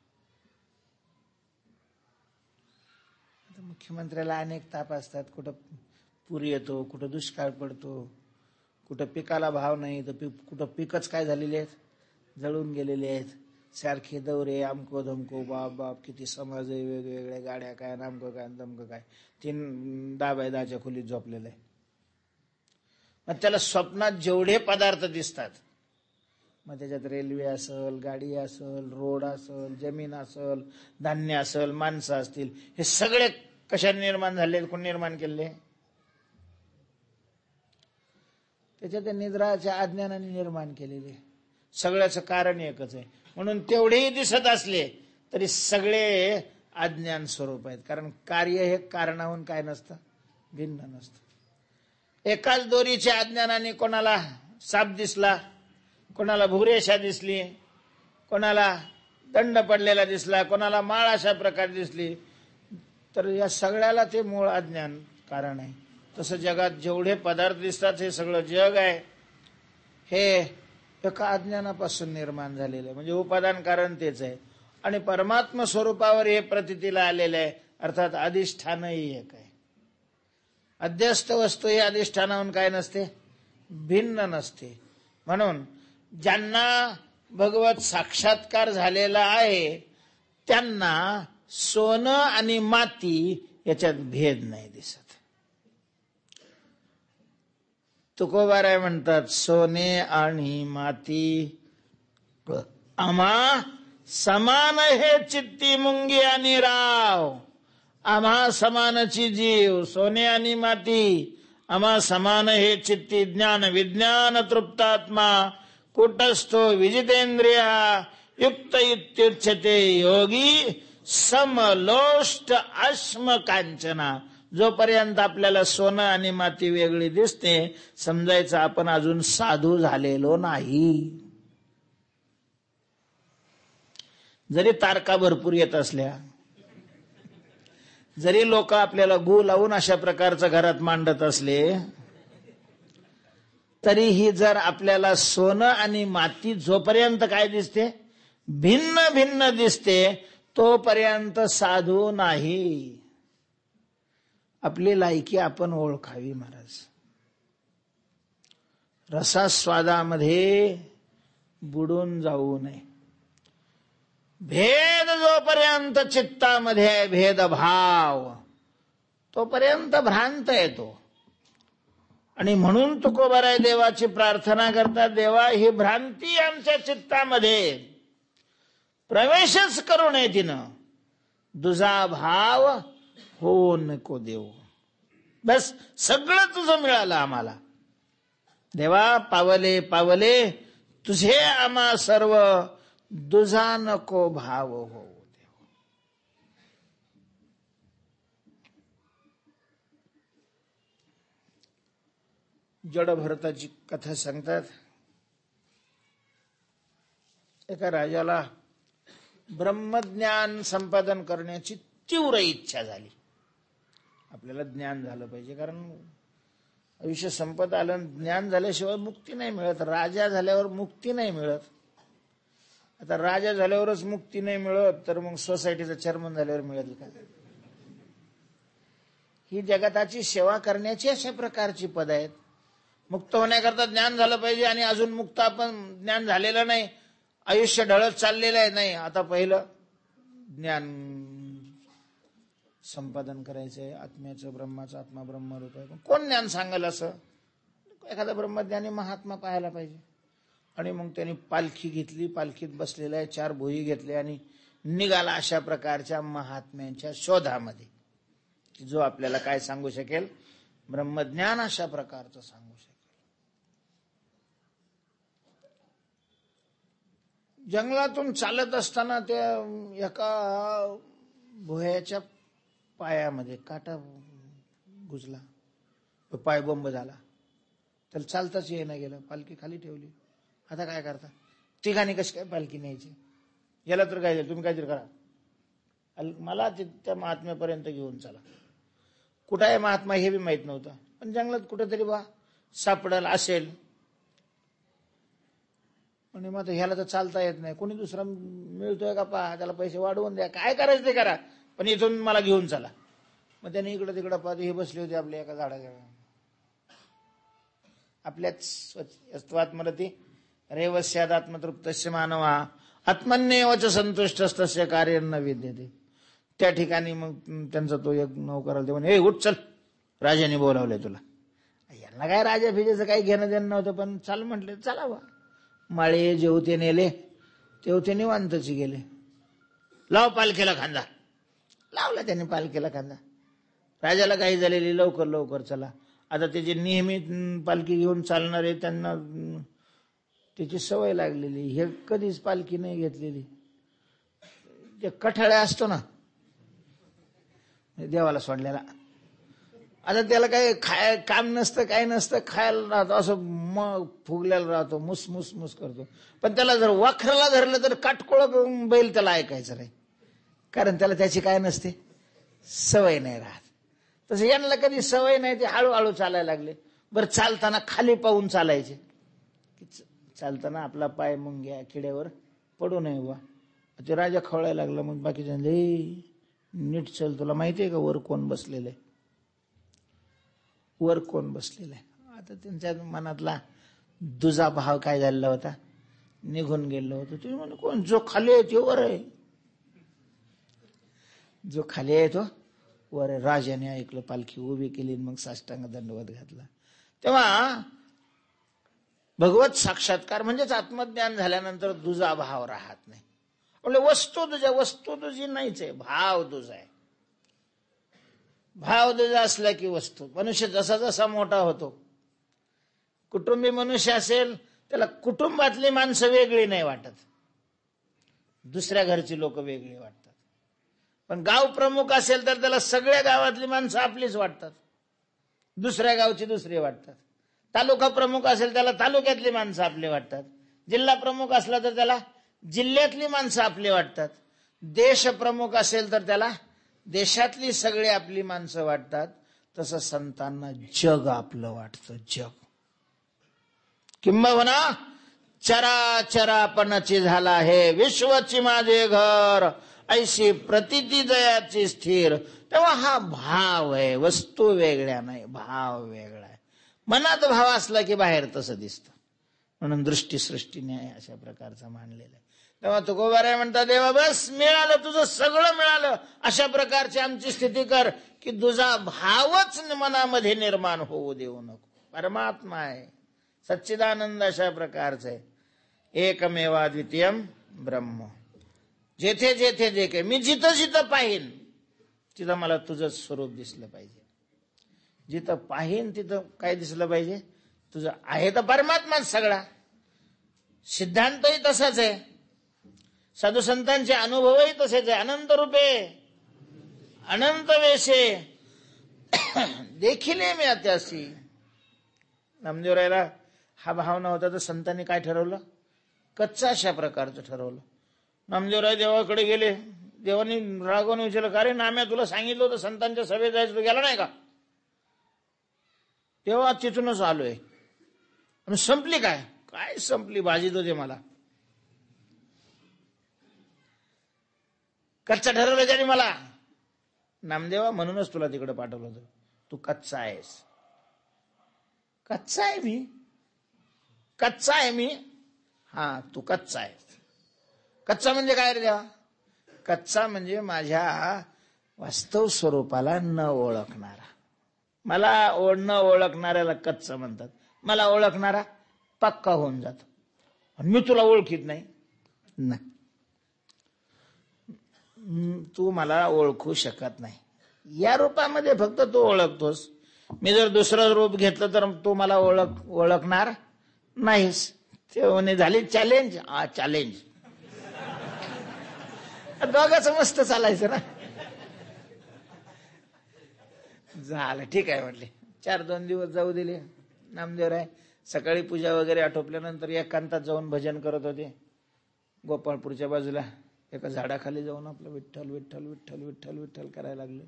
मुख्यमंत्र्याला अनेक ताप असतात, कुठं पूर येतो, कुठं दुष्काळ पडतो, कुठं पिकाला भाव नाही, तर कुठं पिकच काय झालेले आहेत, जळून गेलेले आहेत. सारखे दौरे, अमको धमको, बाप बाप किती समाज आहे, वेगवेगळ्या गाड्या काय, नामकं काय धमकं काय. 10x10 खोलीत झोपलेलं आहे. मग त्याला स्वप्नात जेवढे पदार्थ दिसतात, मग त्याच्यात रेल्वे असेल, गाडी असेल, रोड असेल, जमीन असेल, धान्य असेल, माणसं असतील, हे सगळे कशाने निर्माण झाले, कोण निर्माण केले, त्याच्या निद्राच्या अज्ञानाने निर्माण केलेले. सगळ्याचं कारण एकच आहे. म्हणून तेवढेही दिसत असले तरी सगळे अज्ञान स्वरूप आहेत, कारण कार्य हे कारणाहून काय नसतं, भिन्न नसतं. एकाच दोरीच्या अज्ञानाने कोणाला साप दिसला, कोणाला भूरेषा दिसली, कोणाला दंड पडलेला दिसला, कोणाला माळ अशा प्रकारे दिसली, तर या सगळ्याला ते मूळ अज्ञान कारण आहे. तसं जगात जेवढे पदार्थ दिसतात हे सगळं जग आहे, हे एका अज्ञानापासून निर्माण झालेलं आहे. म्हणजे उपादान कारण तेच आहे. आणि परमात्म स्वरूपावर हे प्रतीतीला आलेलं आहे. अर्थात अधिष्ठानही एक आहे. अध्यस्त वस्तू ही अधिष्ठानाहून काय नसते, भिन्न नसते. म्हणून ज्यांना भगवत साक्षात्कार झालेला आहे त्यांना सोनं आणि माती याच्यात भेद नाही दिसत. तुकोबाराय म्हणतात, सोने आणि माती आम्हा समान हे चित्ती मुंगी आणि राव. आम्हा समानची जीव, सोने आणि माती आम्हा समान हे चित्ती. ज्ञान विज्ञान तृप्तात्मा कुटस्थो विजितेंद्रिय युक्त इत्युच्यते योगी समलोष्ट अश्म कांचना. जोपर्यंत आपल्याला सोनं आणि माती वेगळी दिसते समजायचं आपण अजून साधू झालेलो नाही. जरी तारका भरपूर येत असल्या, जरी लोक आपल्याला गू लावून अशा प्रकारचं घरात मांडत असले, तरीही जर आपल्याला सोनं आणि माती जोपर्यंत काय दिसते, भिन्न भिन्न दिसते, तोपर्यंत साधू नाही. आपली लायकी आपण ओळखावी महाराज. रसास्वादामध्ये बुडून जाऊ नये. भेद जोपर्यंत चित्तामध्ये आहे, भेदभाव, तोपर्यंत भ्रांत येतो. आणि म्हणून तुकोबाराय देवाची प्रार्थना करतात, देवा ही भ्रांती आमच्या चित्तामध्ये प्रवेशच करू नये तिनं. दुजा भाव हो नको देऊ. बस सगळं तुझं मिळालं आम्हाला. देवा पावले पावले तुझे आम्हा सर्व, दुजा नको भाव हो देव. जड भरताची कथा सांगतात. एका राजाला ब्रह्मज्ञान संपादन करण्याची तीव्र इच्छा झाली. आपल्याला ज्ञान झालं पाहिजे, कारण आयुष्य संपत आलं, ज्ञान झाल्याशिवाय मुक्ती नाही मिळत. राजा झाल्यावर मुक्ती नाही मिळत. आता राजा झाल्यावरच मुक्ती नाही मिळत, तर मग सोसायटीचं चेअरमन झाल्यावर मिळेल का? ही जगताची सेवा करण्याची अशा प्रकारची पद आहेत. मुक्त होण्याकरता ज्ञान झालं पाहिजे, आणि अजून मुक्त आपण ज्ञान झालेलं नाही, आयुष्य ढळत चाललेलं आहे. नाही, आता पहिलं ज्ञान संपादन करायचंय. आत्म्याचं, ब्रह्माचं, आत्मा ब्रह्मरूप आहे. कोण ज्ञान सांगाल असं? एखादा ब्रह्मज्ञानी महात्मा पाहायला पाहिजे. आणि मग त्यांनी पालखी घेतली, पालखीत बसलेला आहे, 4 भोई घेतले आणि निघाला अशा प्रकारच्या महात्म्यांच्या शोधामध्ये, जो आपल्याला काय सांगू शकेल, ब्रह्मज्ञान अशा प्रकारचं सांगू शकेल. जंगलातून चालत असताना त्या एका भोयाच्या पायामध्ये काटा घुसला, पाय बंब झाला. त्याला चालताच येणं गेलं. पालखी खाली ठेवली. आता काय करता? तिघांनी कशी काय पालखी न्यायची? याला तर काय, तुम्ही काहीतरी करा, मला त्या महात्म्यापर्यंत घेऊन चला. कुठं आहे महात्मा हे बी माहित नव्हतं, पण जंगलात कुठेतरी बा सापडेल असेल. आणि मग ह्याला तर चालता येत नाही, कोणी दुसरा मिळतोय का पहा, त्याला पैसे वाढवून द्या, काय करायचं ते करा, पण इथून मला घेऊन चला. मग त्याने इकडं तिकडं पाहते, हे बसले होते आपल्या एका झाडाच्या, आपल्याच यस्त्वात्मरती रेवस्यादात्मतृप्तस्य मानवा आत्मन्येवच संतुष्टस्तस्य कार्यं न विद्यते. त्या ठिकाणी मग त्यांचा तो एक नौकराला ते म्हणे, उठ चल, राजाने बोलावलंय तुला. यांना काय राजा फिजेचं काही घेणं देणं नव्हतं, पण चाल म्हटले, चला बा. माळे जेवते नेले, तेवते निवांतची गेले. लाव पालखीला खांदा. लावला त्याने पालखीला खांदा. राजाला काही झालेली, लवकर लवकर चला. आता त्याची नेहमी पालखी घेऊन चालणारे, त्यांना त्याची सवय लागलेली, हे कधीच पालखी नाही घेतलेली. ते कठाळ्या असतो ना देवाला सोडलेला, आता त्याला काही काम नसतं, काही नसतं, खायला राहतो, असं मग फुगलेला राहतो, मुस मुस मुस करतो. पण त्याला जर वाखराला धरलं तर काटकोळ बैल त्याला ऐकायचं नाही, कारण त्याला त्याची काय नसते, सवय नाही राहत. तसं यांना कधी सवय नाही, ते हळूहळू चालायला लागले. बरं, चालताना खाली पाहून चालायचे, चालताना आपला पाय मुंग्या किड्यावर पडू नये बा. ते राजा खवळायला लागला. मग बाकीच्या नीट चल, तुला माहिती आहे का वर कोण बसलेलं आहे, वर कोण बसलेलं आहे. आता त्यांच्या मनातला दुजा भाव काय झालेला होता, निघून गेलो होतो. तुम्ही म्हणे कोण, जो खाली आहे तो वर आहे, जो खाली आहे तो वर आहे. राजाने ऐकलं, पालखी उभी केली, मग साष्टांग दंडवत घातला. तेव्हा भगवत साक्षात्कार म्हणजेच आत्मज्ञान झाल्यानंतर दुजा भाव राहत नाही. म्हणजे वस्तू तुझी नाहीच आहे, भाव तुझा आहे. भाव तुझा असला की वस्तू. मनुष्य जसा जसा मोठा होतो, कुटुंबी मनुष्य असेल त्याला कुटुंबातली माणसं वेगळी नाही वाटत, दुसऱ्या घरची लोक वेगळी वाटतात. पण गाव प्रमुख असेल तर त्याला सगळ्या गावातली माणसं आपलीच वाटतात, दुसऱ्या गावची दुसरी वाटतात. तालुका प्रमुख असेल त्याला तालुक्यातली माणसं आपली वाटतात. जिल्हा प्रमुख असला तर त्याला जिल्ह्यातली माणसं आपली वाटतात. देश प्रमुख असेल तर त्याला देशातली सगळी आपली माणसं वाटतात. तसं संतांना जग आपलं वाटतं, जग. किंबहुना चराचरापणाची झाला आहे विश्वची माझे घर, ऐशी प्रतिती जयाची स्थिर. तेव्हा हा भाव आहे, वस्तू वेगळ्या नाही, भाव वेगळा आहे. मनात भाव असला की बाहेर तसं दिसतं. म्हणून दृष्टी सृष्टी न्याय अशा प्रकारचा मांडलेला आहे. तेव्हा तुकोबाराय म्हणतात, देवा बस मिळालं, तुझं सगळं मिळालं, अशा प्रकारची आमची स्थिती कर की तुझा भावच मनामध्ये निर्माण होऊ देऊ नको. परमात्मा आहे, सच्चिदानंद अशा प्रकारचं आहे. एकमेवा द्वितीयम ब्रह्म. जेथे जेथे जे काही मी जिथं जिथं पाहीन तिथं मला तुझंच स्वरूप दिसलं पाहिजे. जिथं पाहीन तिथं काय दिसलं पाहिजे, तुझं आहे. तर परमात्माच सगळा. सिद्धांतही तसाच आहे, साधू संतांचे अनुभवही तसेच आहे. अनंत रूपे अनंत वेशे देखिले मी अत्यासी. नामदेवरायला हा भाव नव्हता तर संतांनी काय ठरवलं, कच्चा अशा प्रकारचं ठरवलं. नामदेवराय देवाकडे गेले, देवानी रागवून विचारलं, का रे नाम्या, तुला सांगितलं होतं संतांच्या सभेत जायचं, तू गेला नाही का? तेव्हा तिथूनच आलोय. आणि संपली काय, काय संपली, भाजीत होते मला. कच्चा ठरवलं त्याने मला. नामदेवा, म्हणूनच तुला तिकडे पाठवलं होतं, तू कच्चा आहेस. कच्चा आहे मी, कच्चा आहे मी. हा, तू कच्चा आहेस. कच्चा म्हणजे काय रे देवा? कच्चा म्हणजे माझ्या वास्तव स्वरूपाला न ओळखणारा. मला न ओळखणाऱ्याला कच्चा म्हणतात. मला ओळखणारा पक्का होऊन जातो. आणि मी तुला ओळखीत नाही, तू मला ओळखू शकत नाही. या रूपामध्ये फक्त तू ओळखतोस. मी जर दुसरं रूप घेतलं तर तू मला ओळखणार नाहीस. ते झाली चॅलेंज. हा, चॅलेंज. दोघांचं मस्त चालायचं ना. झालं, ठीक आहे म्हटले. 4-2 दिवस जाऊ दिले. नामदेवराय सकाळी पूजा वगैरे आटोपल्यानंतर एकांतात जाऊन भजन करत होते. गोपाळपूरच्या बाजूला एका झाडाखाली जाऊन आपलं विठ्ठल विठ्ठल विठ्ठल विठ्ठल विठ्ठल करायला लागले.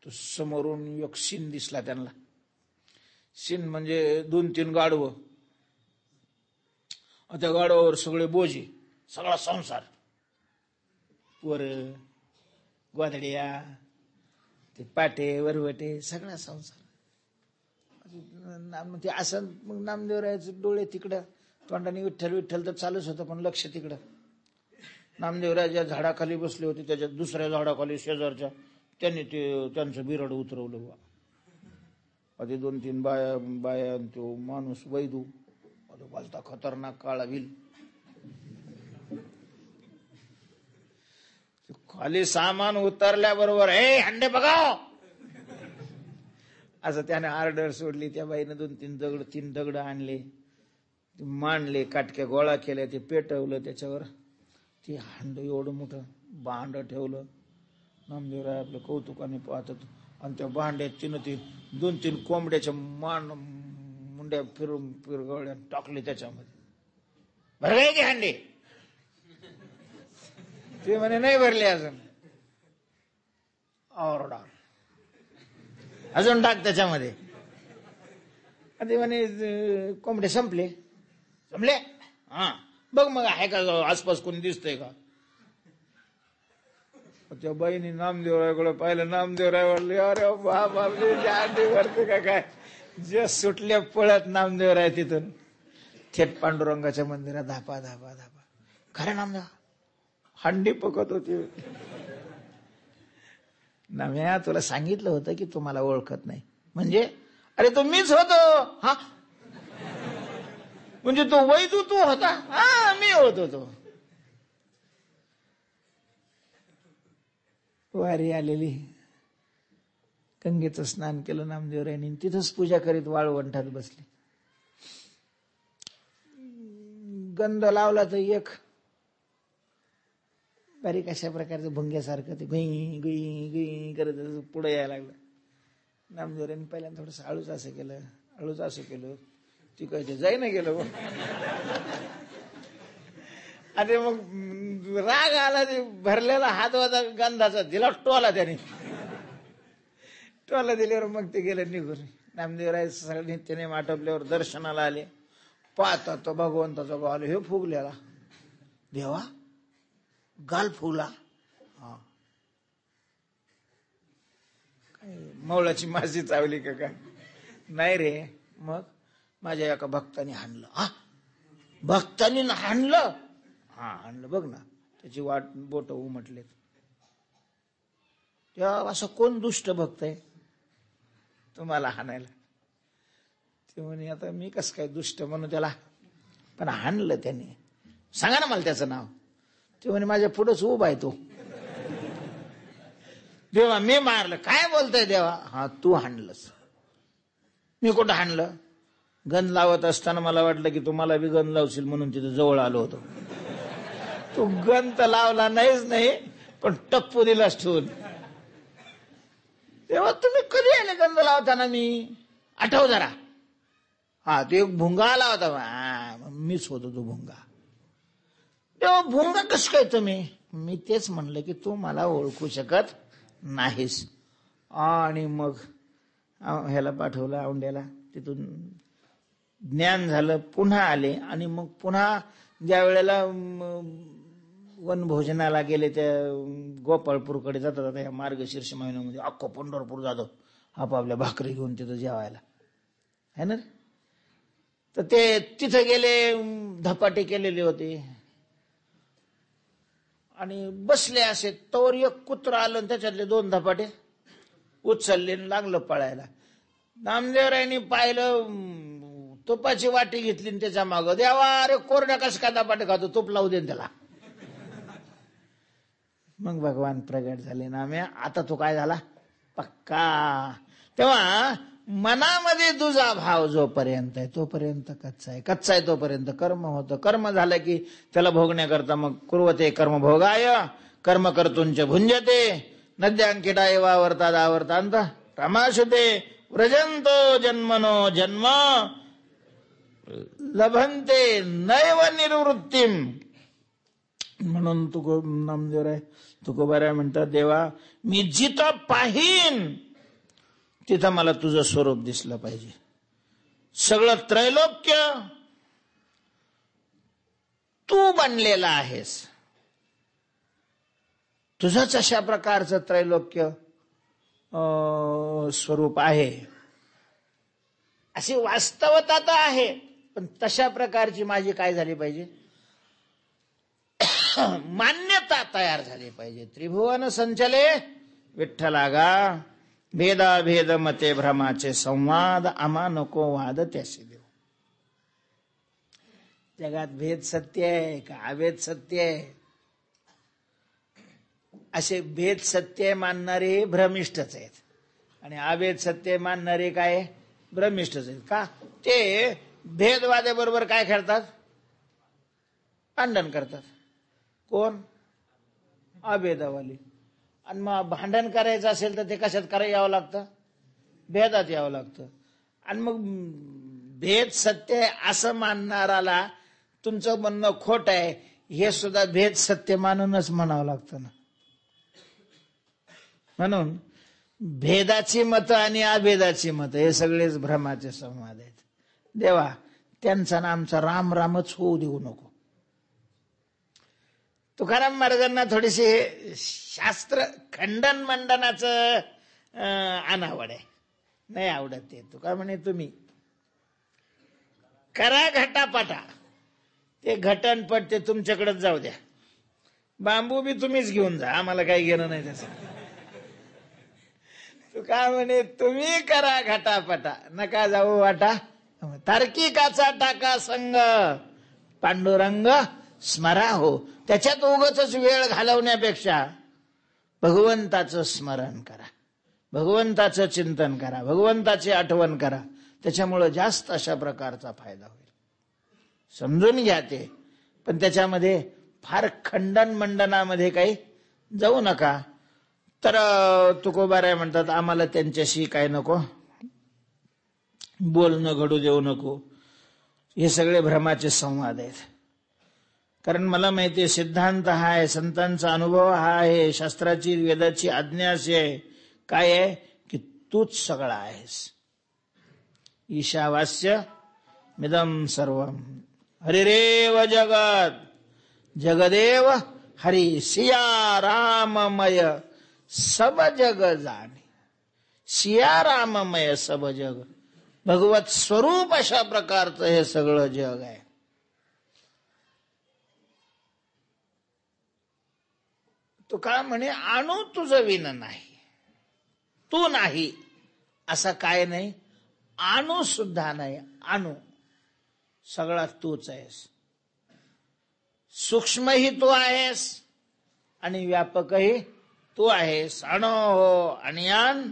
तो समोरून एक शिन दिसला त्यांना. शिन म्हणजे 2-3 गाढवं. त्या गाढवावर सगळे बोजे, सगळा संसार, वर गोधड्या, ते पाटे वरवटे, सगळा संसार. ते असं मग नामदेवरायाचे डोळे तिकडं, तोंडाने विठ्ठल विठ्ठल तर चालूच होतं, पण लक्ष तिकडं. नामदेवराय ज्या झाडाखाली बसले होते त्याच्या दुसऱ्या झाडाखाली शेजारच्या त्यांनी त्यांचं बिरड उतरवलं. आधी 2-3 बाया तो माणूस वैदू बोलता खतरनाक काळा विल. खाली सामान उतरल्याबरोबर, हे हंडे बघाव, असं त्याने ऑर्डर सोडली. त्या बाईने 2-3 दगड आणले, मांडले, काटक्या गोळा केल्या, ते पेटवलं, त्याच्यावर ते हंड एवढं मोठं भांड ठेवलं. नामदेवराय आपलं कौतुकाने पाहत, आणि त्या भांड्यात तिनं ती 2-3 कोंबड्याच्या मुंड्या फिरून फिरगवड्या टाकले त्याच्यामध्ये. भरले की हांडे? ते म्हणे नाही भरले अजून. ओरडा, अजून टाक त्याच्यामध्ये. ते म्हणे कोंबडे संपले. हा बघ मग आहे का आसपास कोणी दिसतंय का? त्या बाईनी नामदेवरायकडे पाहिलं. नामदेवराय म्हणले अरे बाप अंडी भरते का काय? जे सुटले पळत नामदेवराय तिथून थेट पांडुरंगाच्या मंदिरात धापा धापा धापा. खरं नामदेव हंडी पकत होती. नाम्या तुला सांगितलं होतं की तू मला ओळखत नाही. म्हणजे अरे तो मीच होतो. हा म्हणजे तो वैदू तू होता? हा मी होतो. तो वारी आलेली, गंगेचं स्नान केलं नामदेवरायांनी, तिथंच पूजा करीत वाळवंटात बसले. गंध लावला तर एक बारीक अशा प्रकारचं भुंग्यासारखं ते गुई गुई गुई करत पुढे यायला लागलं. नामदेवरायांनी पहिल्यांदा थोडंसं हळूच असं केलं. ती काय जाई ना गेलं. आणि मग राग आला. ते भरलेला हात होता गंधाचा, दिला टोला त्याने. टोला दिल्यावर मग ते गेले निघून. नामदेवराय नित्यने आटोपल्यावर दर्शनाला आले. पाहता तो भगवंताचा गाल हे फुगलेला. देवा गाल फुगला? हा मौळाची माशी चावली का काय? नाही रे. मग माझ्या एका भक्ताने हाणलं. हा भक्तानी हाणलं? हा हाणलं. बघ ना त्याची बोट उमटलेत. तेव्हा असं कोण दुष्ट भक्त आहे तुम्हाला हाणायला? ते म्हणे आता मी कसं काय दुष्ट म्हणू त्याला, पण हाणलं त्याने. सांगा ना मला त्याचं नाव. ते म्हणे माझ्या पुढंच उभा आहे तो. देवा मी मारलं? काय बोलतोय देवा? हा तू हाणलंस. मी कुठं हाणलं? गंध लावत असताना मला वाटलं की तुम्हाला बी गंध लावशील म्हणून तिथं जवळ आलो होतो. तू गंध लावला नाही पण टप्पू दिलास ठेवून. तेव्हा तुम्ही कधी आले गंध लावताना? मी आठव जरा. हा तो एक भुंगा आला होता. मीच होतो तो भुंगा. तेव्हा भुंगा कसं काय तुम्ही? मी तेच म्हणलं की तू मला ओळखू शकत नाहीस. आणि मग ह्याला पाठवलं औंड्याला. तिथून ज्ञान झालं. पुन्हा आले आणि मग पुन्हा ज्या वेळेला वनभोजनाला गेले त्या गोपाळपूरकडे जातात. या मार्गशीर्ष महिन्यामध्ये अख्खं पंढरपूर जातो आपापल्या भाकरी घेऊन तिथं जेवायला, है ना. तर ते तिथं गेले, धपाटे केलेले होते आणि बसले असे. तोवर एक कुत्रा आलं, त्याच्यातले 2 धपाटे उचलले, लागलं पळायला. नामदेवरायांनी पाहिलं, तुपाची वाटी घेतली त्याच्या मागं. देवा अरे कोरड्या कसं काय धपाटे खातो, तूप लावू दे त्याला. मग भगवान प्रगट झाले. नाम्या आता तो काय झाला पक्का. तेव्हा मनामध्ये तुझा भाव जोपर्यंत आहे तोपर्यंत कच्चा आहे तोपर्यंत कर्म होतं. कर्म झालं की त्याला भोगण्याकरता मग कुर्वते कर्म भोगाय कर्म कर्तुंच भुंजते नद्यांकिटाय वावर्तात आवर्तांत रमाशुते व्रजंतो जन्मनो जन्म लभंते नैव निर्वृत्तीम. म्हणून नामदेवराय तुकोबाराय म्हणतात, देवा मी जिथं पाहीन तिथं मला तुझं स्वरूप दिसलं पाहिजे. सगळं त्रैलोक्य तू बनलेला आहेस. तुझंच अशा प्रकारचं त्रैलोक्य स्वरूप आहे. अशी वास्तवता तर आहे, पण तशा प्रकारची माझी काय झाली पाहिजे, मान्यता तयार झाली पाहिजे. त्रिभुवन संचले विठ्ठलागा भेदाभेद मते भ्रमाचे संवाद आम्हा नको वाद त्याशी देऊ. जगात भेद सत्य आहे का अभेद सत्य आहे? असे भेद सत्य मानणारे भ्रमिष्ठच आहेत आणि अभेद सत्य मानणारे काय भ्रमिष्ठच आहेत. का ते भेदवाद्याबरोबर काय करतात, भांडण करतात. कोण? अभेदावाली. आणि मग भांडण करायचं असेल तर ते कशात यावं लागतं? भेदात यावं लागतं. आणि मग भेद सत्य आहे असं मानणाराला तुमचं म्हणणं खोट आहे हे सुद्धा भेद सत्य मानूनच म्हणावं लागतं ना. म्हणून भेदाची मतं आणि अभेदाची मतं हे सगळेच भ्रमाचे संवाद आहेत. देवा त्यांचा ना आमचा राम रामच होऊ देऊ नको. तुकाराम महाराजांना थोडीशी शास्त्र खंडन मंडनाचं अनावड आहे, नाही आवडत ते. तुका म्हणे तुम्ही करा घटापाटा, ते घटनपट ते तुमच्याकडेच जाऊ द्या, बांबू बी तुम्हीच घेऊन जा, आम्हाला काही घेणं नाही त्याचं. तुका म्हणे तुम्ही करा घटापटा, नका जाऊ वाटा. तार्किकाचा टाका संग, पांडुरंग स्मरा हो. त्याच्यात उगाचच वेळ घालवण्यापेक्षा भगवंताचं स्मरण करा, भगवंताचं चिंतन करा, भगवंताची आठवण करा. त्याच्यामुळं जास्त अशा प्रकारचा फायदा होईल. समजून घ्या ते, पण त्याच्यामध्ये फार खंडन मंडनामध्ये काही जाऊ नका. तर तुकोबाराय म्हणतात आम्हाला त्यांच्याशी काय नको, बोलणं घडू देऊ नको. हे सगळे भ्रमाचे संवाद आहेत. कारण मला माहिती आहे सिद्धांत हा आहे, संतांचा अनुभव हा आहे, शास्त्राची वेदाची आज्ञा अशी आहे. काय आहे की तूच सगळा आहेस. ईशावास्य मिदम सर्वम हरिरेव जगत जगदेव हरी सिया राममय सब जग जाणे. सिया राममय सब जग, भगवत स्वरूप अशा प्रकारचं हे सगळं जग आहे. तुका म्हणे आणू तुझं विन नाही, तू नाही असं काय नाही, आणू सुद्धा नाही. आणू सगळा तूच आहेस. सूक्ष्मही तू आहेस आणि व्यापकही तू आहेस. अणो हो अणियान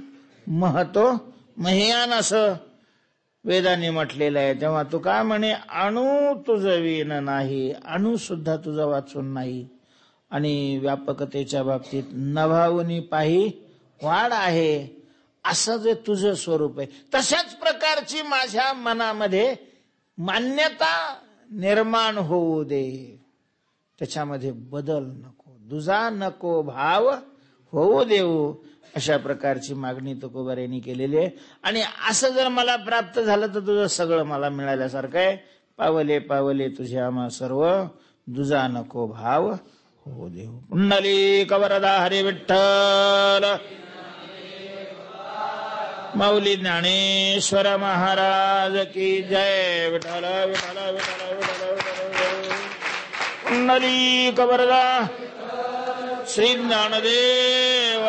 महतो महियान असं वेदाने म्हटलेलं आहे. तेव्हा तू काय म्हणे अणू तुझं विन नाही, अणू सुद्धा तुझं वाचून नाही. आणि व्यापकतेच्या बाबतीत नभावनी पाही वाढ आहे असं जे तुझं स्वरूप आहे, तशाच प्रकारची माझ्या मनामध्ये मान्यता निर्माण होऊ दे. त्याच्यामध्ये बदल नको, दुजा नको भाव होऊ देऊ. अशा प्रकारची मागणी तुकोबारायांनी केलेली आहे. आणि असं जर मला प्राप्त झालं तर तुझं सगळं मला मिळाल्यासारखं आहे. पावले पावले तुझे आम्हा सर्व, दुजा नको भाव हो देव. पुंडलिक वरदा हरी विठ्ठल. माऊली ज्ञानेश्वर महाराज की जय. विठ्ठल विठ्ठल विठ्ठल विठ्ठल. पुंडलिक वरदा श्री ज्ञानदेव